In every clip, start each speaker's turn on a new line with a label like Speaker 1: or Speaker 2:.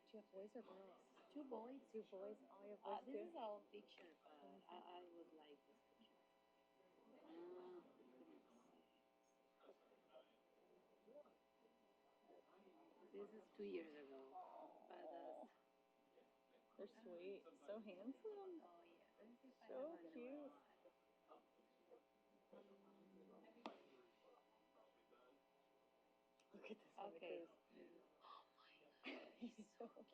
Speaker 1: Do you have boys or girls?
Speaker 2: Two boys.
Speaker 1: Two boys. Oh, you have boys
Speaker 2: This
Speaker 1: too?
Speaker 2: is our picture, but I would like this picture. This is 2 years ago. But
Speaker 1: they're sweet. So handsome.
Speaker 2: Oh yeah, let's see if I
Speaker 1: So
Speaker 2: have
Speaker 1: cute. Look at this on the
Speaker 2: Okay.
Speaker 1: cruise. Oh my god, he's so cute.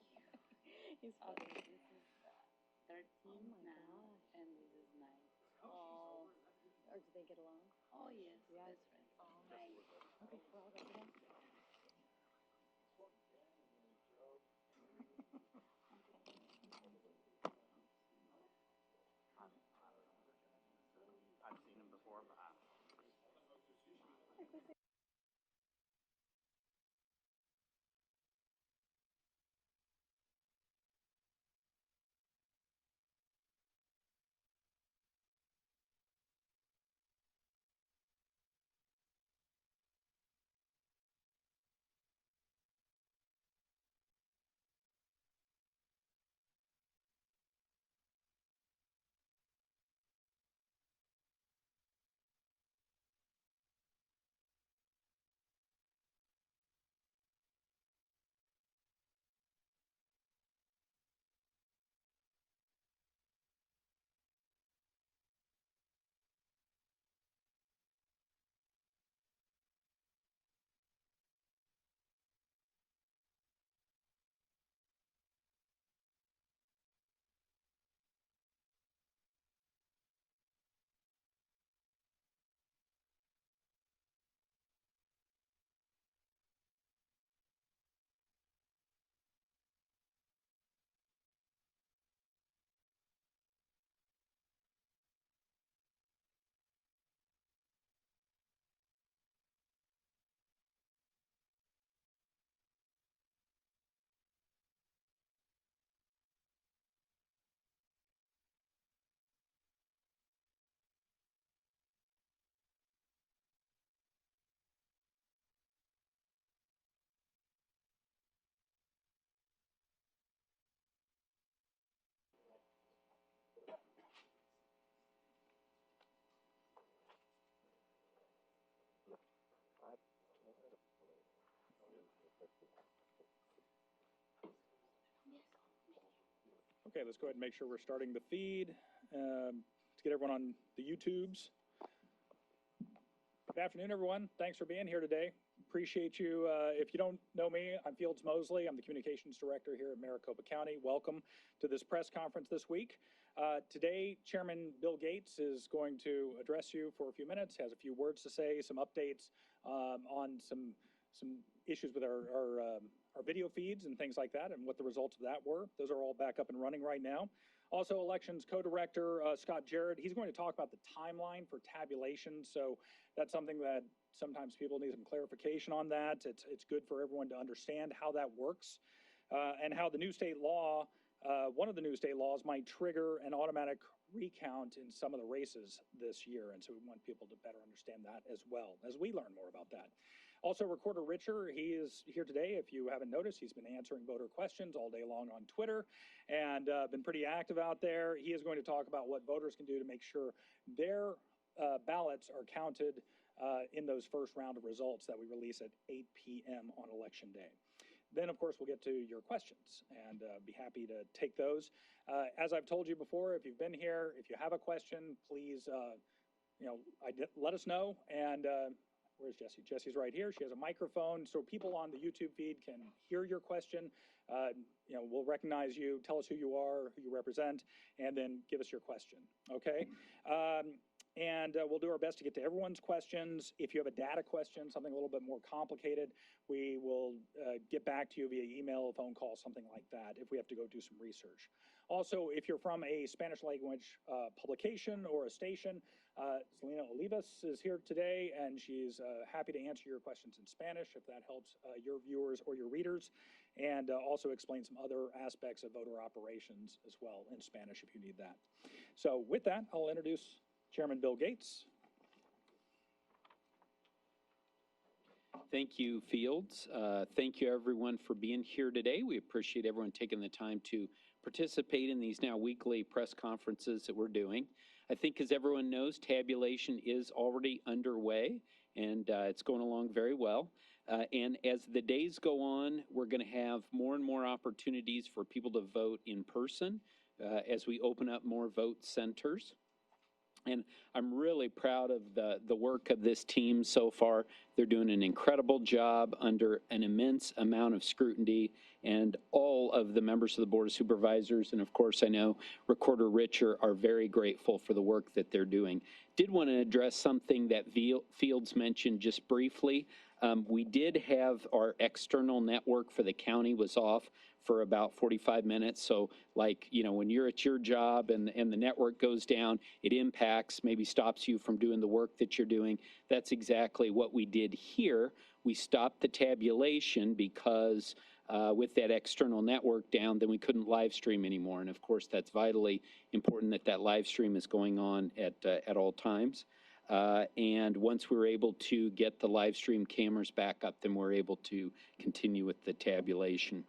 Speaker 1: He's funny.
Speaker 2: Okay, this is 13
Speaker 1: Oh my
Speaker 2: now,
Speaker 1: gosh.
Speaker 2: and this is 9.
Speaker 1: Oh, or do they get along?
Speaker 2: Oh yes,
Speaker 1: Yeah.
Speaker 2: best friend.
Speaker 1: Oh.
Speaker 2: Hi.
Speaker 1: Okay, we're all ready now.
Speaker 3: I've seen him before, but
Speaker 4: Okay, let's go ahead and make sure we're starting the feed to get everyone on the YouTubes. Good afternoon, everyone. Thanks for being here today. Appreciate you. If you don't know me, I'm Fields Mosley. I'm the Communications Director here at Maricopa County. Welcome to this press conference this week. Today, Chairman Bill Gates is going to address you for a few minutes, has a few words to say, some updates on some issues with our video feeds and things like that and what the results of that were. Those are all back up and running right now. Also, Elections Co-Director Scott Jarrett, he's going to talk about the timeline for tabulation. So that's something that sometimes people need some clarification on that. It's good for everyone to understand how that works and how the new state law, one of the new state laws might trigger an automatic recount in some of the races this year. And so we want people to better understand that as well as we learn more about that. Also, Recorder Richer, he is here today. If you haven't noticed, he's been answering voter questions all day long on Twitter and been pretty active out there. He is going to talk about what voters can do to make sure their ballots are counted in those first round of results that we release at 8 p.m. on Election Day. Then, of course, we'll get to your questions and be happy to take those. As I've told you before, if you've been here, if you have a question, please, let us know. And where's Jessie? Jessie's right here. She has a microphone, so people on the YouTube feed can hear your question. We'll recognize you, tell us who you are, who you represent, and then give us your question, okay? And we'll do our best to get to everyone's questions. If you have a data question, something a little bit more complicated, we will get back to you via email, phone call, something like that, if we have to go do some research. Also, if you're from a Spanish language publication or a station, Selena Olivas is here today, and she's happy to answer your questions in Spanish if that helps your viewers or your readers, and also explain some other aspects of voter operations as well in Spanish if you need that. So with that, I'll introduce Chairman Bill Gates.
Speaker 3: Thank you, Fields. Thank you, everyone, for being here today. We appreciate everyone taking the time to participate in these now weekly press conferences that we're doing. I think, as everyone knows, tabulation is already underway, and it's going along very well. And as the days go on, we're going to have more and more opportunities for people to vote in person as we open up more vote centers. And I'm really proud of the work of this team so far. They're doing an incredible job under an immense amount of scrutiny, and all of the members of the Board of Supervisors, and of course I know Recorder Richer, are very grateful for the work that they're doing. Did want to address something that Fields mentioned just briefly. We did have our external network for the county was off for about 45 minutes. So like, you know, when you're at your job and the network goes down, it impacts, maybe stops you from doing the work that you're doing. That's exactly what we did here. We stopped the tabulation because with that external network down, then we couldn't live stream anymore. And of course, that's vitally important that that live stream is going on at all times. And once we were able to get the live stream cameras back up, then we're able to continue with the tabulation.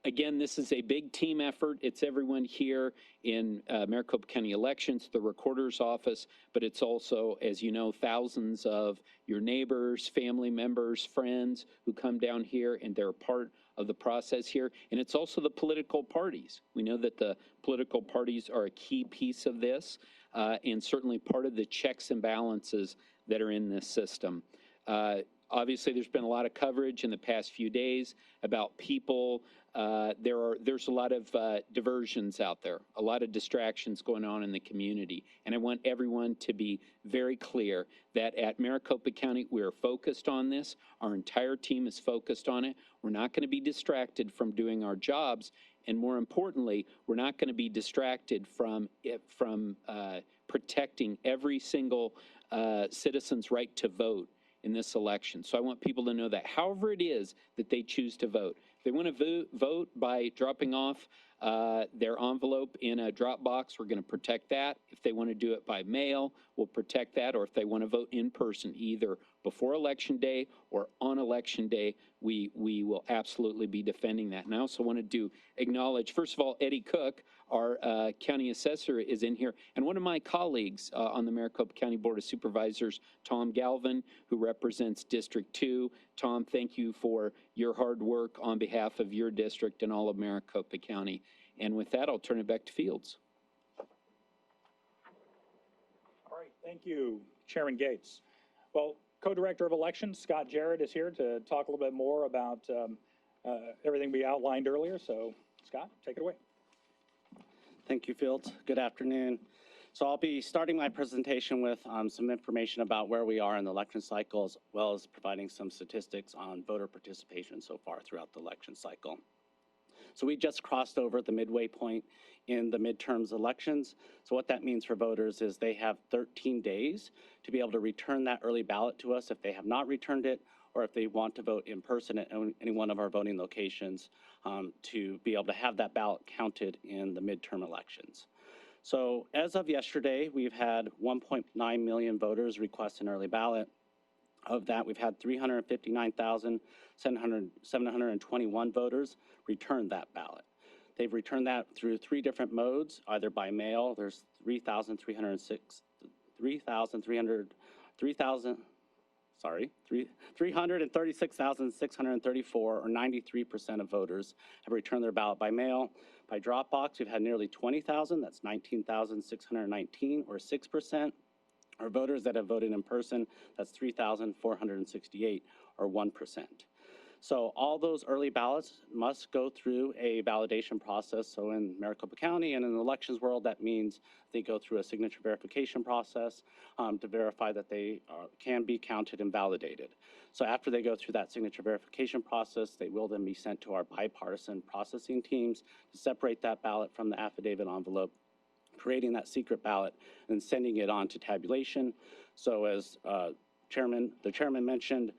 Speaker 3: Again, this is a big team effort. It's everyone here in Maricopa County Elections, the Recorder's Office, but it's also, as you know, thousands of your neighbors, family members, friends who come down here, and they're part of the process here. And it's also the political parties. We know that the political parties are a key piece of this, and certainly part of the checks and balances that are in this system. Obviously, there's been a lot of coverage in the past few days about people. There's a lot of diversions out there, a lot of distractions going on in the community. And I want everyone to be very clear that at Maricopa County, we are focused on this. Our entire team is focused on it. We're not going to be distracted from doing our jobs. And more importantly, we're not going to be distracted from protecting every single citizen's right to vote in this election. So I want people to know that however it is that they choose to vote, if they want to vote by dropping off their envelope in a drop box, we're going to protect that. If they want to do it by mail, we'll protect that. Or if they want to vote in person, either before Election Day or on Election Day, we will absolutely be defending that. And I also wanted to acknowledge, first of all, Eddie Cook, our county assessor, is in here, and one of my colleagues on the Maricopa County Board of Supervisors, Tom Galvin, who represents District 2. Tom, thank you for your hard work on behalf of your district and all of Maricopa County. And with that, I'll turn it back to Fields.
Speaker 4: All right, thank you, Chairman Gates. Well, Co-Director of Elections, Scott Jarrett, is here to talk a little bit more about everything we outlined earlier. So, Scott, take it away.
Speaker 5: Thank you, Fields. Good afternoon. So I'll be starting my presentation with some information about where we are in the election cycle, as well as providing some statistics on voter participation so far throughout the election cycle. So we just crossed over the midway point in the midterms elections. So what that means for voters is they have 13 days to be able to return that early ballot to us if they have not returned it, or if they want to vote in person at any one of our voting locations to be able to have that ballot counted in the midterm elections. So as of yesterday, we've had 1.9 million voters request an early ballot. Of that, we've had 359,721 voters return that ballot. They've returned that through 3 different modes, either by mail. There's 336,634, or 93% of voters have returned their ballot by mail. By drop box, we've had nearly 20,000, that's 19,619, or 6%. Or voters that have voted in person, that's 3,468, or 1%. So all those early ballots must go through a validation process. So in Maricopa County and in the elections world, that means they go through a signature verification process to verify that they can be counted and validated. So after they go through that signature verification process, they will then be sent to our bipartisan processing teams to separate that ballot from the affidavit envelope, creating that secret ballot and sending it on to tabulation. So as the chairman mentioned,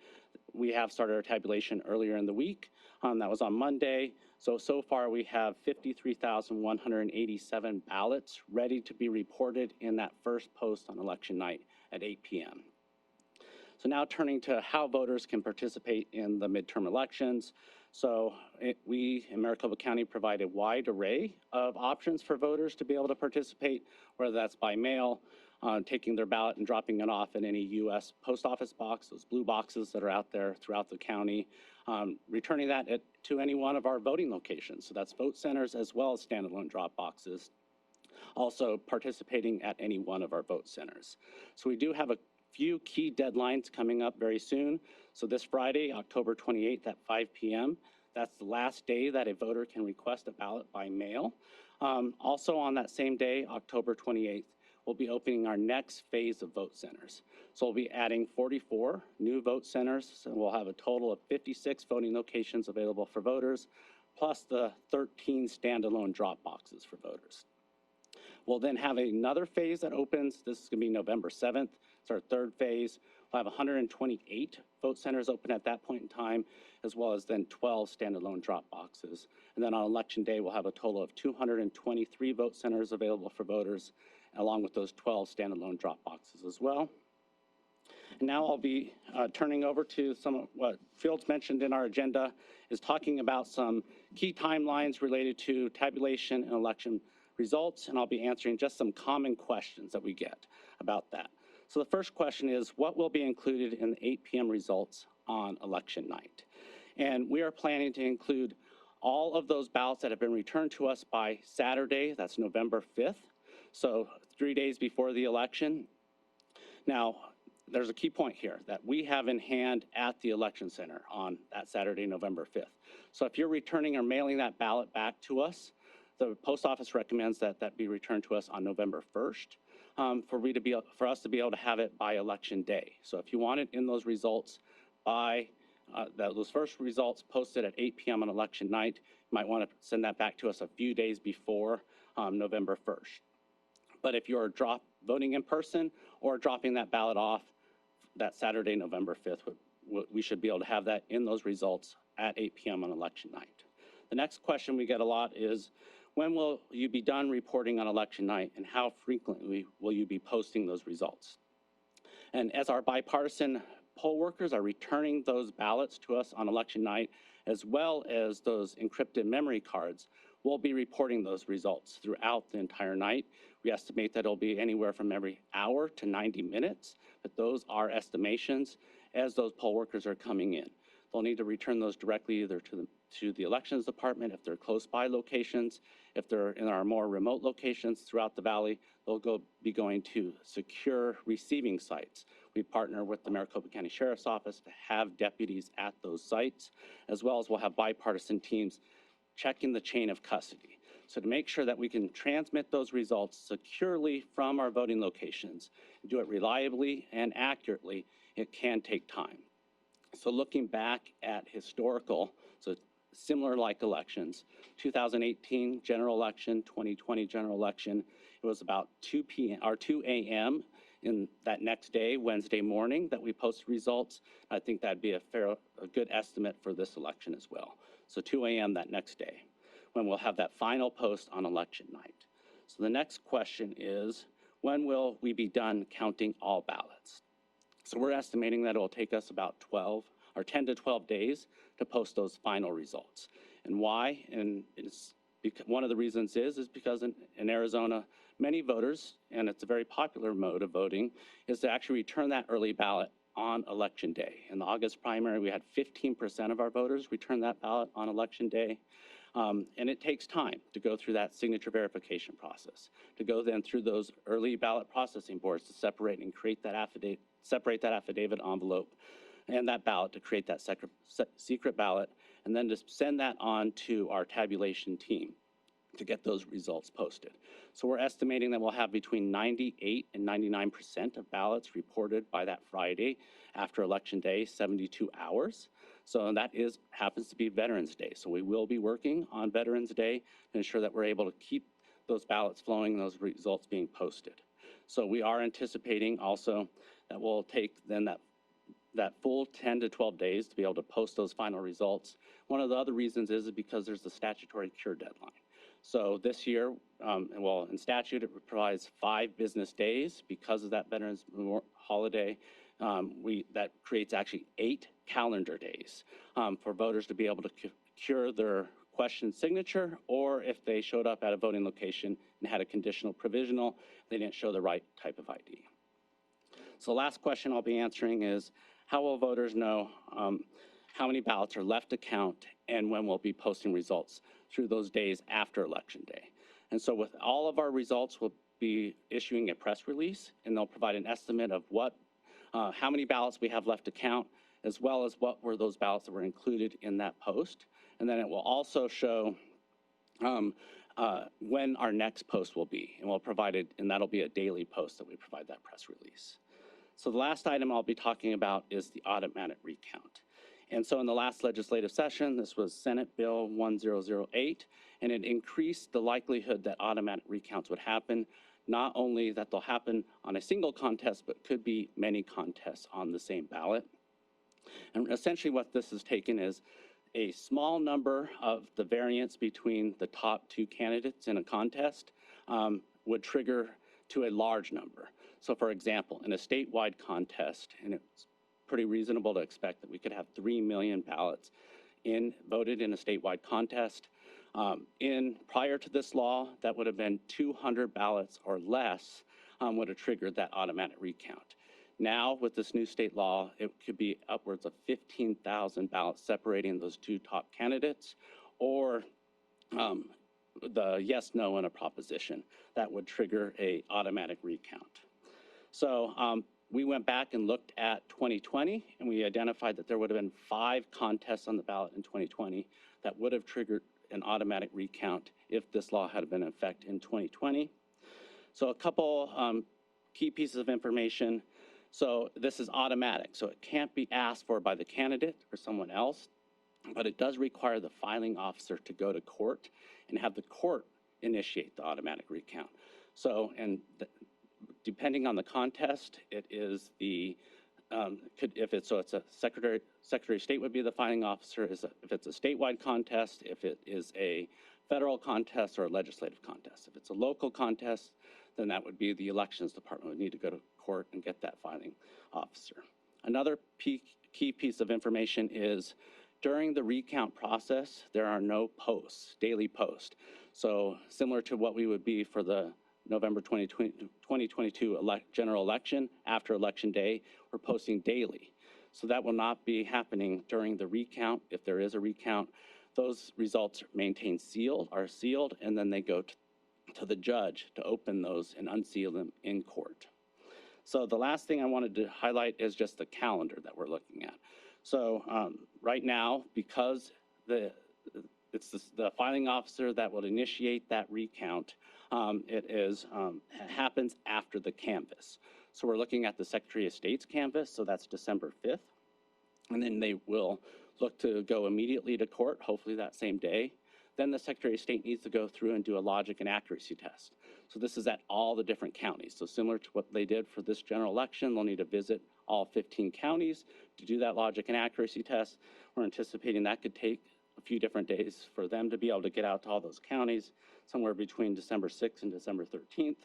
Speaker 5: we have started our tabulation earlier in the week. That was on Monday. So far we have 53,187 ballots ready to be reported in that first post on election night at 8 p.m. So now turning to how voters can participate in the midterm elections. So we in Maricopa County provide a wide array of options for voters to be able to participate, whether that's by mail, taking their ballot and dropping it off in any U.S. post office box, those blue boxes that are out there throughout the county, returning that to any one of our voting locations. So that's vote centers as well as standalone drop boxes. Also participating at any one of our vote centers. So we do have a few key deadlines coming up very soon. So this Friday, October 28th at 5 p.m., that's the last day that a voter can request a ballot by mail. Also on that same day, October 28th, we'll be opening our next phase of vote centers. So we'll be adding 44 new vote centers. So we'll have a total of 56 voting locations available for voters, plus the 13 standalone drop boxes for voters. We'll then have another phase that opens. This is going to be November 7th. It's our third phase. We'll have 128 vote centers open at that point in time, as well as then 12 standalone drop boxes. And then on election day, we'll have a total of 223 vote centers available for voters, along with those 12 standalone drop boxes as well. And now I'll be turning over to some of what Fields mentioned in our agenda, is talking about some key timelines related to tabulation and election results, and I'll be answering just some common questions that we get about that. So the first question is, what will be included in the 8 p.m. results on election night? And we are planning to include all of those ballots that have been returned to us by Saturday, that's November 5th, so 3 days before the election. Now, there's a key point here that we have in hand at the election center on that Saturday, November 5th. So if you're returning or mailing that ballot back to us, the post office recommends that that be returned to us on November 1st for us to be able to have it by election day. So if you want it in those results by those first results posted at 8 p.m. on election night, you might want to send that back to us a few days before November 1st. But if you're voting in person or dropping that ballot off that Saturday, November 5th, we should be able to have that in those results at 8 p.m. on election night. The next question we get a lot is, when will you be done reporting on election night, and how frequently will you be posting those results? And as our bipartisan poll workers are returning those ballots to us on election night, as well as those encrypted memory cards, we'll be reporting those results throughout the entire night. We estimate that it'll be anywhere from every hour to 90 minutes, but those are estimations as those poll workers are coming in. They'll need to return those directly either to the elections department if they're close by locations. If they're in our more remote locations throughout the valley, they'll be going to secure receiving sites. We partner with the Maricopa County Sheriff's Office to have deputies at those sites, as well as we'll have bipartisan teams checking the chain of custody. So to make sure that we can transmit those results securely from our voting locations, do it reliably and accurately, it can take time. So looking back at historical, so similar like elections, 2018 general election, 2020 general election, it was about 2 a.m. in that next day, Wednesday morning, that we posted results. I think that'd be a good estimate for this election as well. So 2 a.m. that next day, when we'll have that final post on election night. So the next question is, when will we be done counting all ballots? So we're estimating that it will take us about 10 to 12 days to post those final results. And why? And one of the reasons is because in Arizona, many voters, and it's a very popular mode of voting, is to actually return that early ballot on election day. In the August primary, we had 15% of our voters return that ballot on election day. And it takes time to go through that signature verification process, to go then through those early ballot processing boards to separate and create that affidavit envelope and that ballot to create that secret ballot, and then to send that on to our tabulation team to get those results posted. So we're estimating that we'll have between 98 and 99% of ballots reported by that Friday after Election Day, 72 hours. So that happens to be Veterans Day. So we will be working on Veterans Day to ensure that we're able to keep those ballots flowing and those results being posted. So we are anticipating also that we'll take then that full 10 to 12 days to be able to post those final results. One of the other reasons is because there's the statutory cure deadline. So this year, in statute, it provides 5 business days because of that Veterans holiday. that creates actually 8 calendar days for voters to be able to cure their question signature, or if they showed up at a voting location and had a conditional provisional, they didn't show the right type of ID. So the last question I'll be answering is, how will voters know how many ballots are left to count and when we'll be posting results through those days after Election Day? And so with all of our results, we'll be issuing a press release, and they'll provide an estimate of how many ballots we have left to count, as well as what were those ballots that were included in that post. And then it will also show when our next post will be, and we'll provide it, and that'll be a daily post that we provide that press release. So the last item I'll be talking about is the automatic recount. And so in the last legislative session, this was Senate Bill 1008, and it increased the likelihood that automatic recounts would happen, not only that they'll happen on a single contest, but could be many contests on the same ballot. And essentially what this has taken is a small number of the variance between the top 2 candidates in a contest would trigger to a large number. So for example, in a statewide contest, and it's pretty reasonable to expect that we could have 3 million ballots voted in a statewide contest. Prior to this law, that would have been 200 ballots or less would have triggered that automatic recount. Now, with this new state law, it could be upwards of 15,000 ballots separating those 2 top candidates, or the yes, no in a proposition that would trigger a automatic recount. So we went back and looked at 2020, and we identified that there would have been 5 contests on the ballot in 2020 that would have triggered an automatic recount if this law had been in effect in 2020. So a couple key pieces of information. So this is automatic, so it can't be asked for by the candidate or someone else, but it does require the filing officer to go to court and have the court initiate the automatic recount. So, depending on the contest, it is the, it's a Secretary of State would be the filing officer, if it's a statewide contest, if it is a federal contest or a legislative contest. If it's a local contest, then that would be the elections department would need to go to court and get that filing officer. Another key piece of information is during the recount process, there are no posts, daily posts. So similar to what we would be for the November 2022 general election, after Election Day, we're posting daily. So that will not be happening during the recount. If there is a recount, those results are sealed, and then they go to the judge to open those and unseal them in court. So the last thing I wanted to highlight is just the calendar that we're looking at. So right now, because it's the filing officer that will initiate that recount, it happens after the canvass. So we're looking at the Secretary of State's canvass, so that's December 5th. And then they will look to go immediately to court, hopefully that same day. Then the Secretary of State needs to go through and do a logic and accuracy test. So this is at all the different counties. So similar to what they did for this general election, they'll need to visit all 15 counties to do that logic and accuracy test. We're anticipating that could take a few different days for them to be able to get out to all those counties, somewhere between December 6th and December 13th.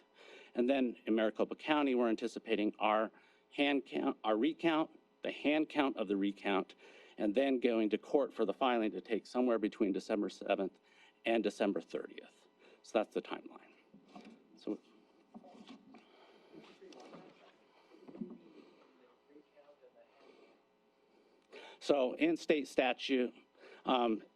Speaker 5: And then in Maricopa County, we're anticipating our recount, the hand count of the recount, and then going to court for the filing to take somewhere between December 7th and December 30th. So that's the timeline. So in state statute,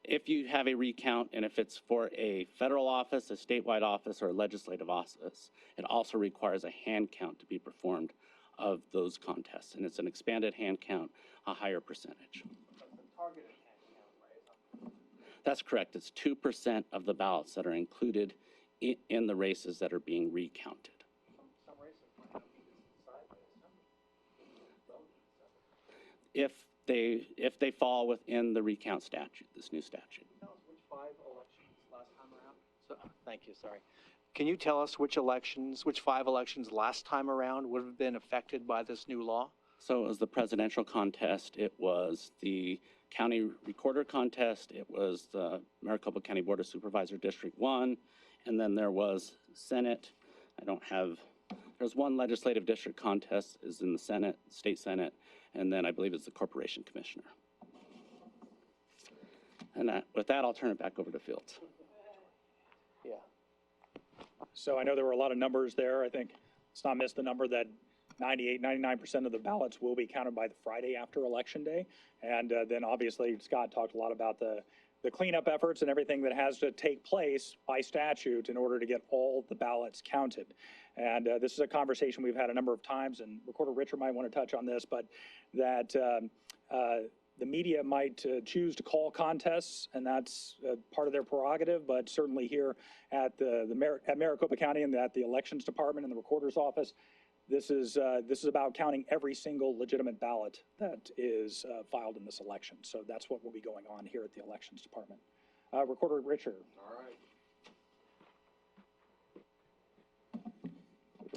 Speaker 5: if you have a recount, and if it's for a federal office, a statewide office, or a legislative office, it also requires a hand count to be performed of those contests. And it's an expanded hand count, a higher percentage. That's correct. It's 2% of the ballots that are included in the races that are being recounted.
Speaker 4: Some races might not be decided by December.
Speaker 5: If they fall within the recount statute, this new statute.
Speaker 6: Tell us which 5 elections last time around? Thank you, sorry. Can you tell us which 5 elections last time around would have been affected by this new law?
Speaker 5: So it was the presidential contest, it was the county recorder contest, it was the Maricopa County Board of Supervisor District 1, and then there was Senate. I don't have There's one legislative district contest is in the Senate, state Senate, and then I believe it's the corporation commissioner. And with that, I'll turn it back over to Fields.
Speaker 6: Yeah.
Speaker 4: So I know there were a lot of numbers there. I think let's not miss the number that 99% of the ballots will be counted by the Friday after Election Day. And then obviously Scott talked a lot about the cleanup efforts and everything that has to take place by statute in order to get all the ballots counted. And this is a conversation we've had a number of times, and Recorder Richard might want to touch on this, but that the media might choose to call contests, and that's part of their prerogative, but certainly here at at Maricopa County and at the Elections Department and the Recorder's Office, this is about counting every single legitimate ballot that is filed in this election. So that's what will be going on here at the Elections Department. Recorder Richard.
Speaker 7: All right.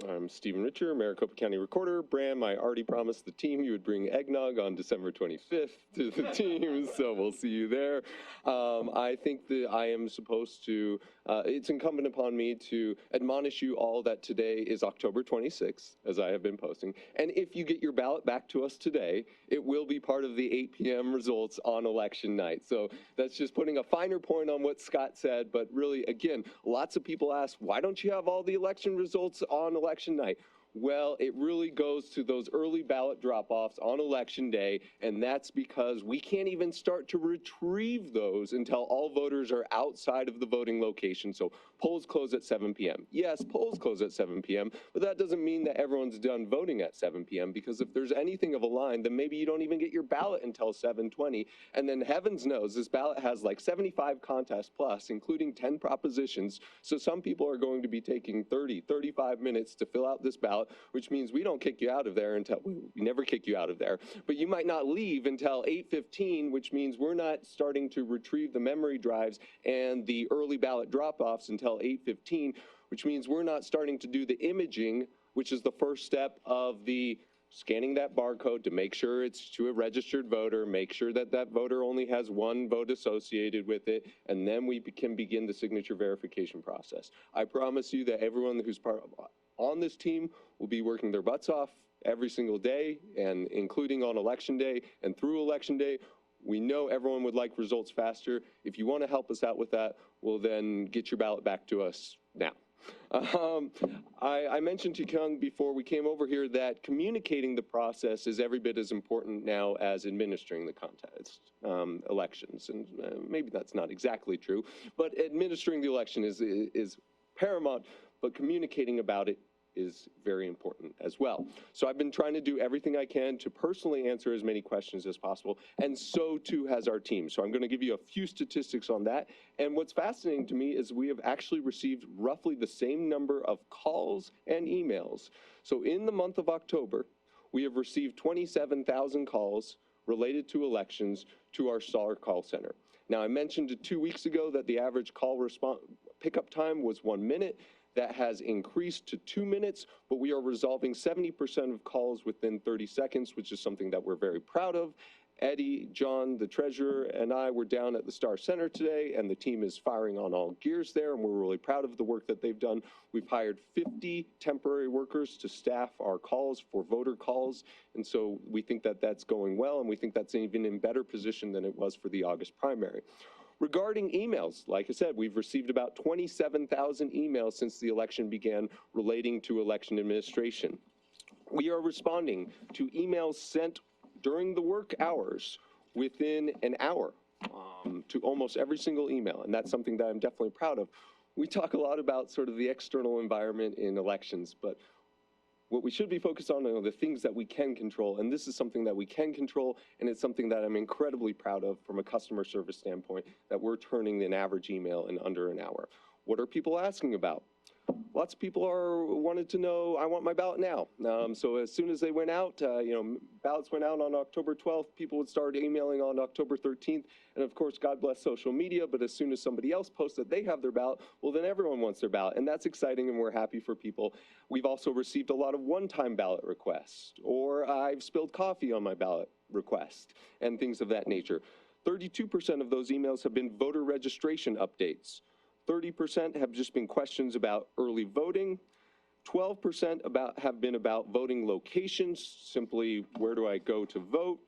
Speaker 7: I'm Stephen Richer, Maricopa County Recorder. Bram, I already promised the team you would bring eggnog on December 25th to the team, so we'll see you there. I think that I am supposed to, it's incumbent upon me to admonish you all that today is October 26th, as I have been posting. And if you get your ballot back to us today, it will be part of the 8 p.m. results on election night. So that's just putting a finer point on what Scott said, but really, again, lots of people ask, why don't you have all the election results on election night? Well, it really goes to those early ballot drop-offs on election day, and that's because we can't even start to retrieve those until all voters are outside of the voting location. So polls close at 7 p.m. Yes, polls close at 7 p.m., but that doesn't mean that everyone's done voting at 7 p.m., because if there's anything of a line, then maybe you don't even get your ballot until 7:20, and then heavens knows this ballot has like 75 contests plus, including 10 propositions, so some people are going to be taking 30, 35 minutes to fill out this ballot, which means we don't kick you out of there until, we never kick you out of there, but you might not leave until 8:15, which means we're not starting to retrieve the memory drives and the early ballot drop-offs until 8:15, which means we're not starting to do the imaging, which is the first step of the scanning that barcode to make sure it's to a registered voter, make sure that that voter only has one vote associated with it, and then we can begin the signature verification process. I promise you that everyone who's on this team will be working their butts off every single day, and including on election day and through election day. We know everyone would like results faster. If you want to help us out with that, well then get your ballot back to us now. I mentioned to Kyung before we came over here that communicating the process is every bit as important now as administering the contest elections. And maybe that's not exactly true, but administering the election is paramount, but communicating about it is very important as well. So I've been trying to do everything I can to personally answer as many questions as possible, and so too has our team. So I'm going to give you a few statistics on that. And what's fascinating to me is we have actually received roughly the same number of calls and emails. So in the month of October, we have received 27,000 calls related to elections to our STAR call center. Now, I mentioned 2 weeks ago that the average call pickup time was 1 minute. That has increased to 2 minutes, but we are resolving 70% of calls within 30 seconds, which is something that we're very proud of. Eddie, John, the treasurer, and I were down at the Star Center today, and the team is firing on all gears there, and we're really proud of the work that they've done. We've hired 50 temporary workers to staff our calls for voter calls, and so we think that that's going well, and we think that's even in better position than it was for the August primary. Regarding emails, like I said, we've received about 27,000 emails since the election began relating to election administration. We are responding to emails sent during the work hours within an hour to almost every single email, and that's something that I'm definitely proud of. We talk a lot about sort of the external environment in elections, but what we should be focused on are the things that we can control, and this is something that we can control, and it's something that I'm incredibly proud of from a customer service standpoint, that we're turning an average email in under an hour. What are people asking about? Lots of people wanted to know, I want my ballot now. So as soon as they went out, ballots went out on October 12th, people would start emailing on October 13th, and of course, God bless social media, but as soon as somebody else posts that they have their ballot, well, then everyone wants their ballot, and that's exciting, and we're happy for people. We've also received a lot of one-time ballot requests, or I've spilled coffee on my ballot request, and things of that nature. 32% of those emails have been voter registration updates. 30% have just been questions about early voting. 12% have been about voting locations, simply where do I go to vote.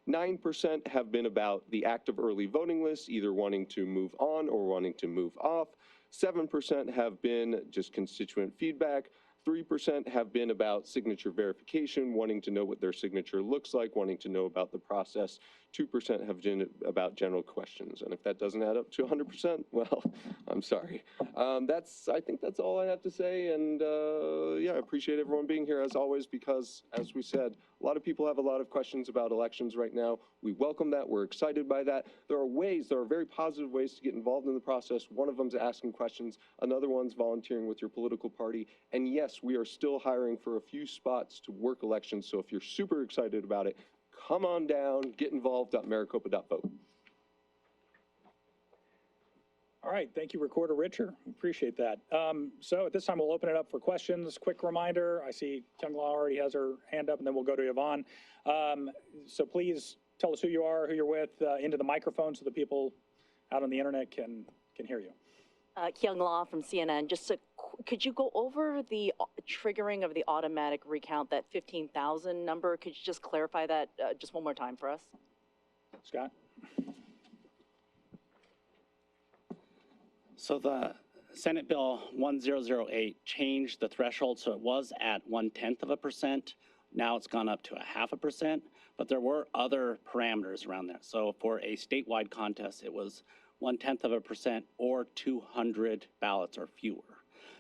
Speaker 7: 9% have been about the active early voting list, either wanting to move on or wanting to move off. 7% have been just constituent feedback. 3% have been about signature verification, wanting to know what their signature looks like, wanting to know about the process. 2% have been about general questions. And if that doesn't add up to 100%, well, I'm sorry. I think that's all I have to say. And yeah, I appreciate everyone being here as always, because as we said, a lot of people have a lot of questions about elections right now. We welcome that. We're excited by that. There are very positive ways to get involved in the process. One of them is asking questions. Another one's volunteering with your political party. And yes, we are still hiring for a few spots to work elections. So if you're super excited about it, come on down, get involved at maricopa.vote.
Speaker 4: All right, thank you, Recorder Richard. Appreciate that. So at this time, we'll open it up for questions. Quick reminder, I see Kyung Law already has her hand up, and then we'll go to Yvonne. So please tell us who you are, who you're with, into the microphone so the people out on the internet can hear you.
Speaker 8: Kyung Law from CNN. Could you go over the triggering of the automatic recount, that 15,000 number? Could you just clarify that just one more time for us?
Speaker 4: Scott?
Speaker 5: So the Senate Bill 1008 changed the threshold, so it was at 0.1%. Now it's gone up to 0.5%, but there were other parameters around that. So for a statewide contest, it was 0.1% or 200 ballots or fewer.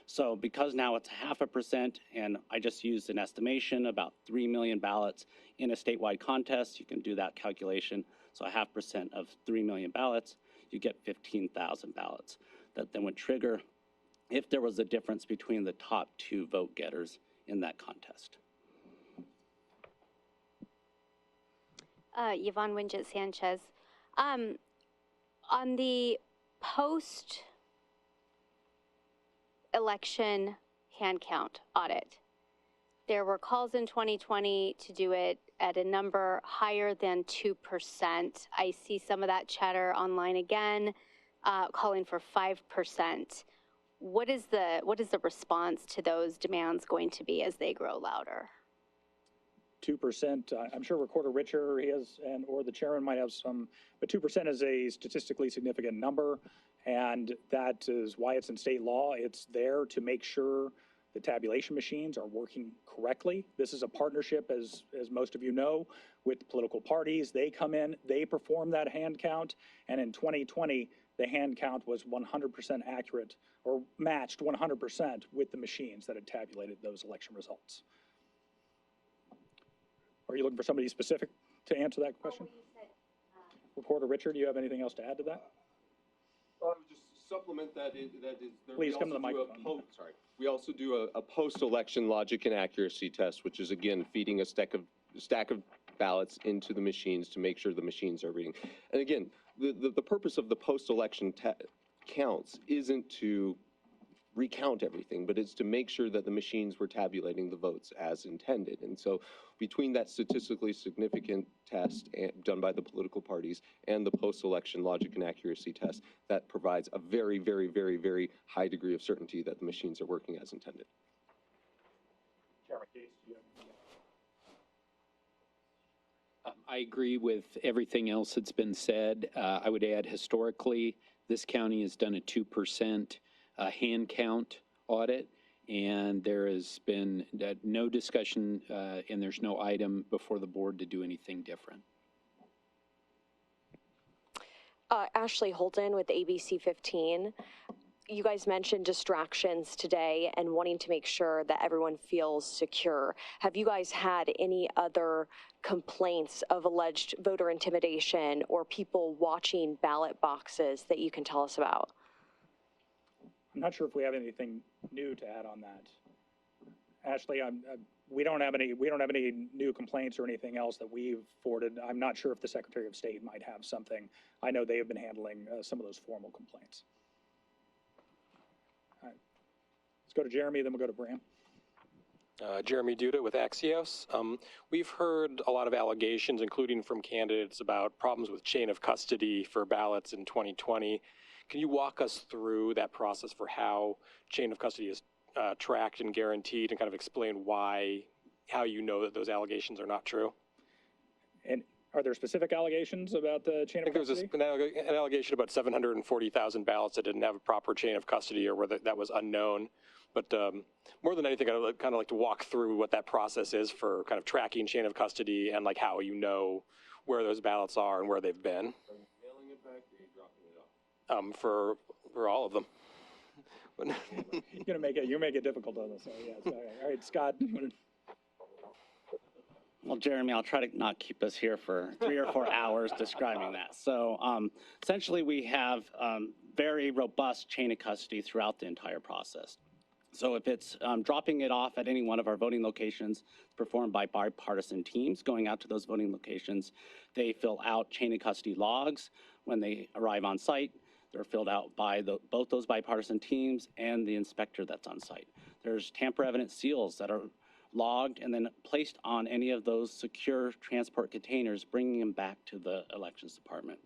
Speaker 5: So because now it's 0.5%, and I just used an estimation about 3 million ballots in a statewide contest, you can do that calculation. So 0.5% of 3 million ballots, you get 15,000 ballots. That then would trigger if there was a difference between the top two vote getters in that contest.
Speaker 9: Yvonne Winget Sanchez. On the post-election hand count audit, there were calls in 2020 to do it at a number higher than 2%. I see some of that chatter online again, calling for 5%. What is the response to those demands going to be as they grow louder?
Speaker 4: 2%. I'm sure Recorder Richard or the chairman might have some, but 2% is a statistically significant number, and that is why it's in state law. It's there to make sure the tabulation machines are working correctly. This is a partnership, as most of you know, with political parties. They come in, they perform that hand count, and in 2020, the hand count was 100% accurate, or matched 100% with the machines that had tabulated those election results. Are you looking for somebody specific to answer that question? Recorder Richard, do you have anything else to add to that?
Speaker 7: I would just supplement that.
Speaker 4: Please come to the microphone.
Speaker 7: We also do a post-election logic and accuracy test, which is, again, feeding a stack of ballots into the machines to make sure the machines are reading. And again, the purpose of the post-election counts isn't to recount everything, but it's to make sure that the machines were tabulating the votes as intended. And so between that statistically significant test done by the political parties and the post-election logic and accuracy test, that provides a very, very, very, very high degree of certainty that the machines are working as intended.
Speaker 4: Chairman Gates, do you have
Speaker 3: I agree with everything else that's been said. I would add, historically, this county has done a 2% hand count audit, and there has been no discussion and there's no item before the board to do anything different.
Speaker 10: Ashley Holton with ABC 15. You guys mentioned distractions today and wanting to make sure that everyone feels secure. Have you guys had any other complaints of alleged voter intimidation or people watching ballot boxes that you can tell us about?
Speaker 4: I'm not sure if we have anything new to add on that. Ashley, we don't have any new complaints or anything else that we've forwarded. I'm not sure if the Secretary of State might have something. I know they have been handling some of those formal complaints. All right. Let's go to Jeremy, then we'll go to Bram.
Speaker 11: Jeremy Duda with Axios. We've heard a lot of allegations, including from candidates, about problems with chain of custody for ballots in 2020. Can you walk us through that process for how chain of custody is tracked and guaranteed, and kind of explain how you know that those allegations are not true?
Speaker 4: And are there specific allegations about the chain
Speaker 11: I
Speaker 4: of
Speaker 11: think there was
Speaker 4: custody?
Speaker 11: an allegation about 740,000 ballots that didn't have a proper chain of custody, or whether that was unknown. But more than anything, I'd kind of like to walk through what that process is for kind of tracking chain of custody and like how you know where those ballots are and where they've been.
Speaker 7: Mailing it back, or are you dropping it off?
Speaker 11: For all of them.
Speaker 4: You make it difficult on us. So, yeah. So, all right, Scott.
Speaker 5: Well, Jeremy, I'll try to not keep us here for 3 or 4 hours describing that. So essentially, we have very robust chain of custody throughout the entire process. So if it's dropping it off at any one of our voting locations, performed by bipartisan teams going out to those voting locations, they fill out chain of custody logs. When they arrive on site, they're filled out by both those bipartisan teams and the inspector that's on site. There's tamper evidence seals that are logged and then placed on any of those secure transport containers, bringing them back to the elections department.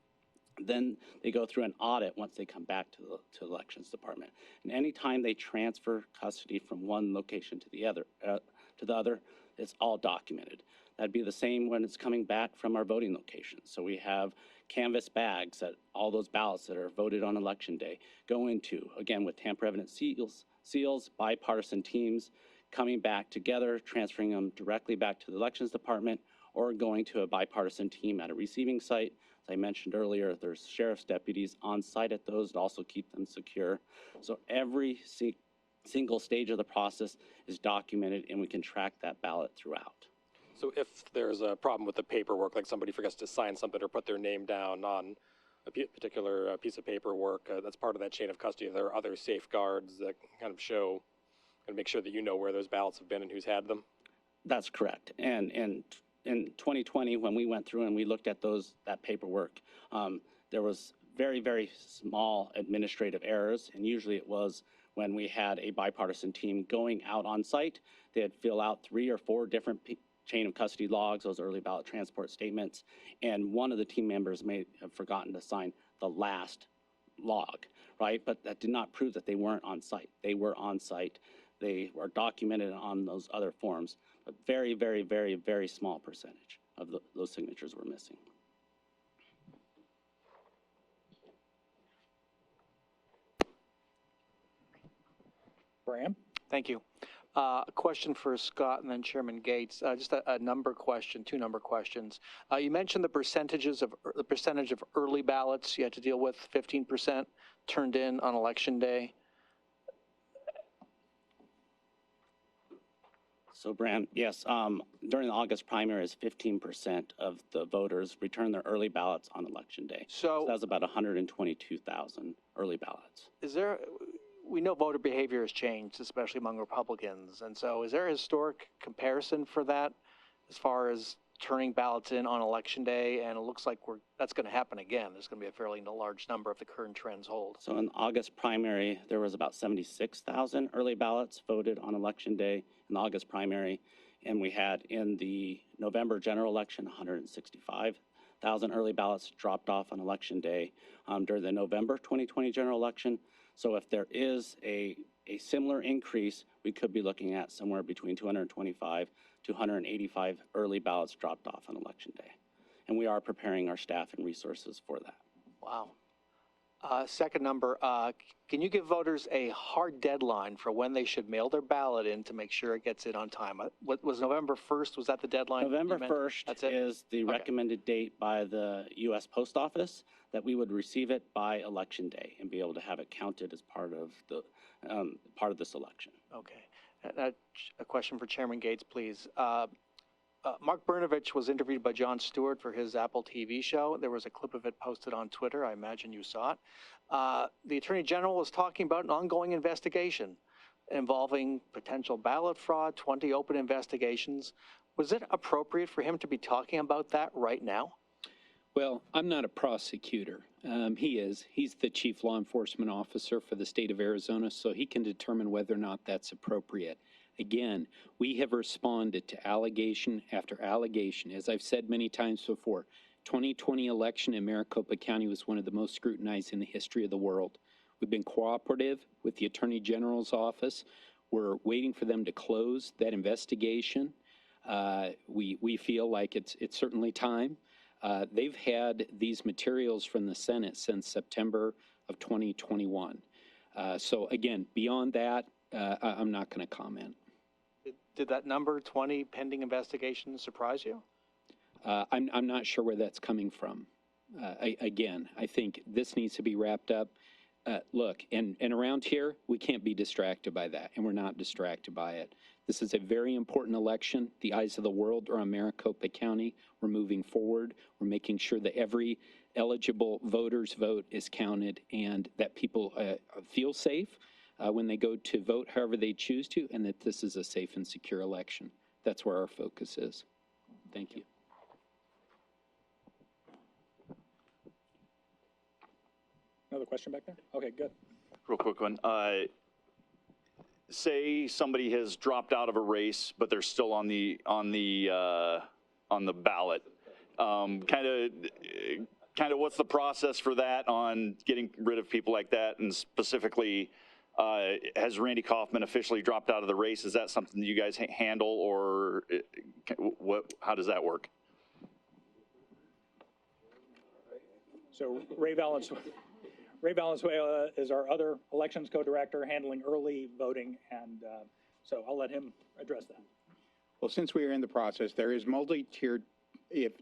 Speaker 5: Then they go through an audit once they come back to the elections department. And anytime they transfer custody from one location to the other, it's all documented. That'd be the same when it's coming back from our voting locations. So we have canvas bags that all those ballots that are voted on election day go into, again, with tamper evidence seals, bipartisan teams coming back together, transferring them directly back to the elections department, or going to a bipartisan team at a receiving site. As I mentioned earlier, there's sheriff's deputies on site at those to also keep them secure. So every single stage of the process is documented, and we can track that ballot throughout.
Speaker 11: So if there's a problem with the paperwork, like somebody forgets to sign something or put their name down on a particular piece of paperwork, that's part of that chain of custody. There are other safeguards that kind of show and make sure that you know where those ballots have been and who's had them?
Speaker 5: That's correct. And in 2020, when we went through and we looked at that paperwork, there was very, very small administrative errors, and usually it was when we had a bipartisan team going out on site. They'd fill out 3 or 4 different chain of custody logs, those early ballot transport statements, and one of the team members may have forgotten to sign the last log, right? But that did not prove that they weren't on site. They were on site. They were documented on those other forms, but very, very, very, very small percentage of those signatures were missing.
Speaker 4: Bram?
Speaker 6: Thank you. A question for Scott and then Chairman Gates. Just a number question, 2 number questions. You mentioned the percentage of early ballots you had to deal with, 15% turned in on election day.
Speaker 5: So, Bram, yes, during the August primaries, 15% of the voters returned their early ballots on election day. So that was about 122,000 early ballots.
Speaker 6: We know voter behavior has changed, especially among Republicans. And so is there a historic comparison for that as far as turning ballots in on election day? And it looks like that's going to happen again. There's going to be a fairly large number if the current trends hold.
Speaker 5: So in the August primary, there was about 76,000 early ballots voted on election day in the August primary. And we had in the November general election, 165,000 early ballots dropped off on election day during the November 2020 general election. So if there is a similar increase, we could be looking at somewhere between 225 to 185 early ballots dropped off on election day. And we are preparing our staff and resources for that.
Speaker 6: Wow. Second number, can you give voters a hard deadline for when they should mail their ballot in to make sure it gets in on time? What was November 1st? Was that the deadline?
Speaker 5: November 1st is the recommended date by the U.S. Post Office that we would receive it by election day and be able to have it counted as part of this election.
Speaker 6: Okay. A question for Chairman Gates, please. Mark Brnovich was interviewed by Jon Stewart for his Apple TV show. There was a clip of it posted on Twitter. I imagine you saw it. The Attorney General was talking about an ongoing investigation involving potential ballot fraud, 20 open investigations. Was it appropriate for him to be talking about that right now?
Speaker 3: Well, I'm not a prosecutor. He is. He's the chief law enforcement officer for the state of Arizona, so he can determine whether or not that's appropriate. Again, we have responded to allegation after allegation. As I've said many times before, 2020 election in Maricopa County was one of the most scrutinized in the history of the world. We've been cooperative with the Attorney General's office. We're waiting for them to close that investigation. We feel like it's certainly time. They've had these materials from the Senate since September of 2021. So again, beyond that, I'm not going to comment.
Speaker 6: Did that number 20 pending investigations surprise you?
Speaker 3: I'm not sure where that's coming from. Again, I think this needs to be wrapped up. Look, and around here, we can't be distracted by that, and we're not distracted by it. This is a very important election. The eyes of the world are on Maricopa County. We're moving forward. We're making sure that every eligible voter's vote is counted and that people feel safe when they go to vote however they choose to, and that this is a safe and secure election. That's where our focus is. Thank you.
Speaker 4: Another question back there? Okay, good.
Speaker 12: Real quick one. Say somebody has dropped out of a race, but they're still on the ballot. Kind of what's the process for that on getting rid of people like that? And specifically, has Randy Kaufman officially dropped out of the race? Is that something that you guys handle, or how does that work?
Speaker 4: So Ray Valenzuela is our other elections co-director handling early voting, and so I'll let him address that.
Speaker 13: Well, since we are in the process, there is multi-tiered,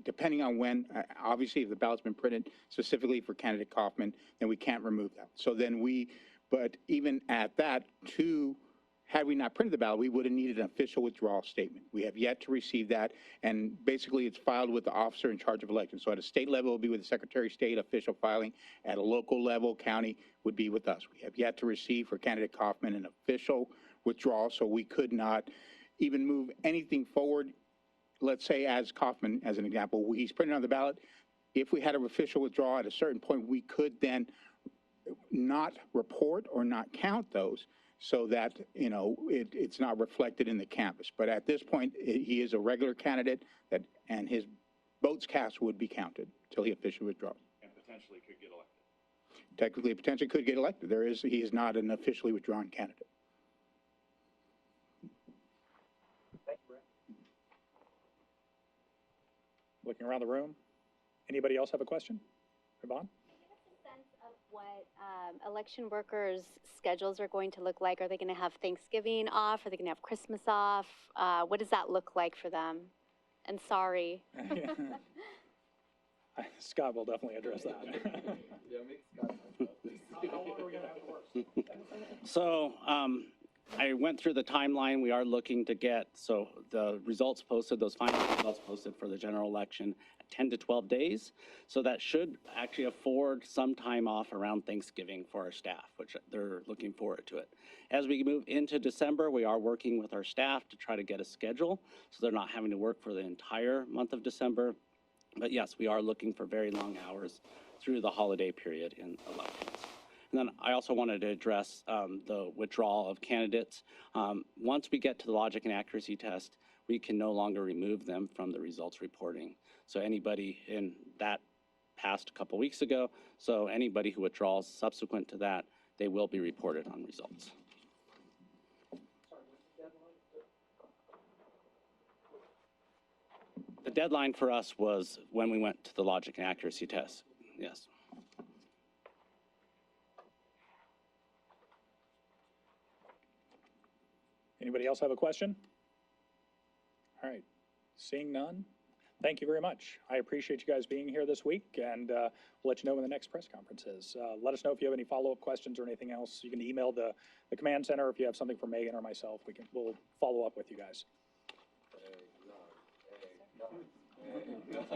Speaker 13: depending on when, obviously if the ballot's been printed specifically for candidate Kaufman, then we can't remove that. So then but even at that, had we not printed the ballot, we would have needed an official withdrawal statement. We have yet to receive that, and basically it's filed with the officer in charge of elections. So at a state level, it will be with the Secretary of State, official filing. At a local level, county would be with us. We have yet to receive for candidate Kaufman an official withdrawal, so we could not even move anything forward. Let's say as Kaufman, as an example, he's printed on the ballot. If we had an official withdrawal at a certain point, we could then not report or not count those, so that, it's not reflected in the canvas. But at this point, he is a regular candidate, and his votes cast would be counted until he officially withdraws.
Speaker 12: And potentially could get elected.
Speaker 13: Technically, potentially could get elected. He is not an officially withdrawn candidate.
Speaker 4: Thank you, Brett. Looking around the room, anybody else have a question? Yvonne?
Speaker 9: What election workers' schedules are going to look like? Are they going to have Thanksgiving off? Are they going to have Christmas off? What does that look like for them? And sorry.
Speaker 4: Scott will definitely address that.
Speaker 5: So I went through the timeline. We are looking to get, the results posted, those final results posted for the general election, 10 to 12 days. So that should actually afford some time off around Thanksgiving for our staff, which they're looking forward to it. As we move into December, we are working with our staff to try to get a schedule so they're not having to work for the entire month of December. But yes, we are looking for very long hours through the holiday period in elections. And then I also wanted to address the withdrawal of candidates. Once we get to the logic and accuracy test, we can no longer remove them from the results reporting. So anybody in that passed a couple weeks ago, so anybody who withdraws subsequent to that, they will be reported on results. The deadline for us was when we went to the logic and accuracy test, yes.
Speaker 4: Anybody else have a question? All right, seeing none, thank you very much. I appreciate you guys being here this week, and we'll let you know when the next press conference is. Let us know if you have any follow-up questions or anything else. You can email the command center if you have something for Megan or myself. We'll follow up with you guys.
Speaker 1: That's